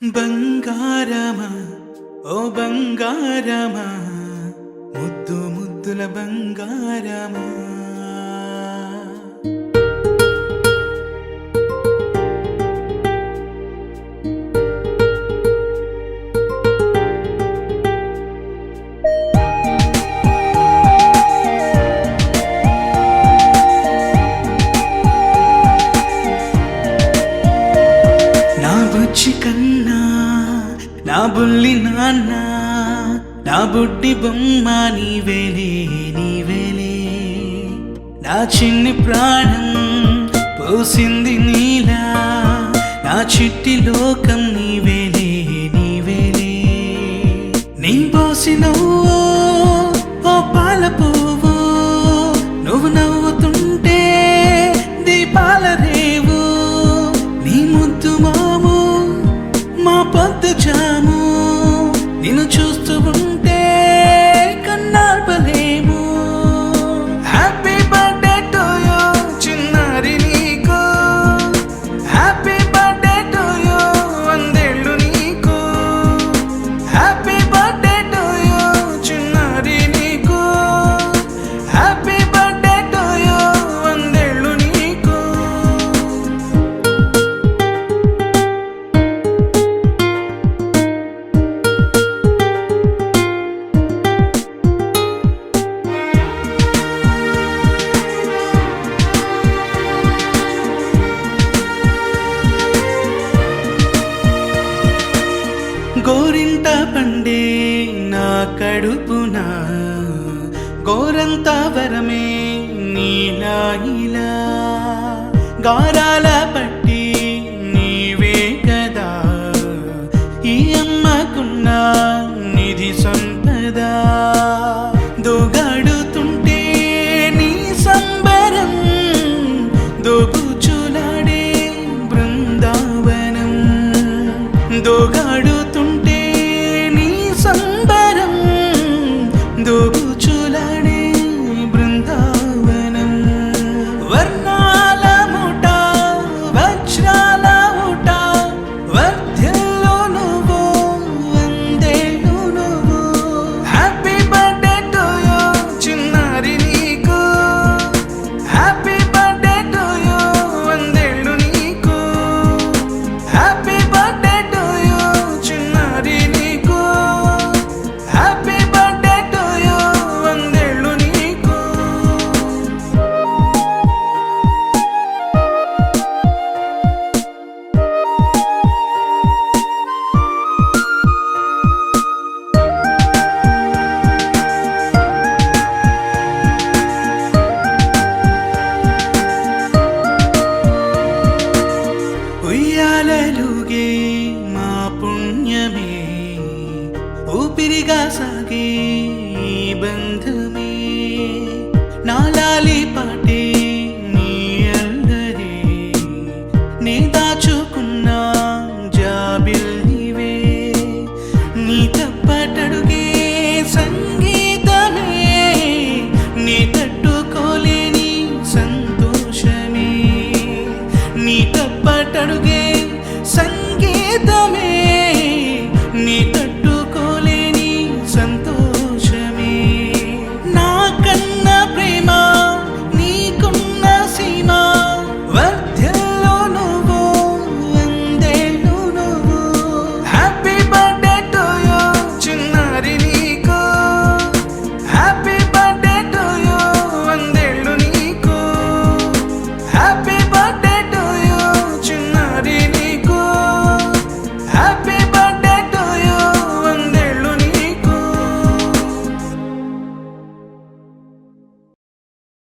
బంగారమా ఓ బంగారమా ముద్దు ముద్దుల బంగారమా నా బుజ్జి కన్నా నా బుల్లి నాన్న నా బుడ్డి బొమ్మ నీవేలే నీవేలే నా చిన్ని ప్రాణం పోసింది నీలా నా చిట్టి లోకం నీవేలే నీవేలే నీ పోసినవో ఓ పాల పువ్వు నువ్వు నవ్వుతుంటే దీపాల రేవు నీ ముద్దు మాము మా పొద్దు జాము నిన్ను చూస్తూ ఉంటే కన్నార్పలేము. హ్యాపీ బర్త్డే టు యూ చిన్నారి నీకు, హ్యాపీ బర్త్డే టు యూ వందేళ్ళు నీకు, హ్యాపీ బర్త్డే టు యూ చిన్నారి నీకు, హ్యాపీ బర్త్డే టు యూ వందేళ్ళు నీకు. గోరింట పండే నా కడుపున గోరంత వరమే నీలా ఇలా గారాల పట్టి నీవే కదా ఈ అమ్మకున్న నిధి సంపద దోగాడుతుంటే నీ సంబరం దోబుచులాడే బృందావనం దోగాడుతుంటే నీ సంబరం దోబుచులాడే బృందావనం వర్ణాల ముఠ వజ్రాల ఊట వర్ధ్యల్లో నువ్వు వందేళ్ళు నువ్వు. హ్యాపీ బర్త్డే టు యూ చిన్నారి నీకు, హ్యాపీ బర్త్డే టు యూ వందేళ్ళు నీకు, హ్యాపీ బర్త్డే టు యూ చిన్నారి నీకు, హ్యాపీ బర్త్డే టు యూ వందేళ్ళు నీకు. ఉయ్యాలలుగే మా పుణ్యమే ఊపిరిగా సాగే ఈ బంధమే నాలాలి పాట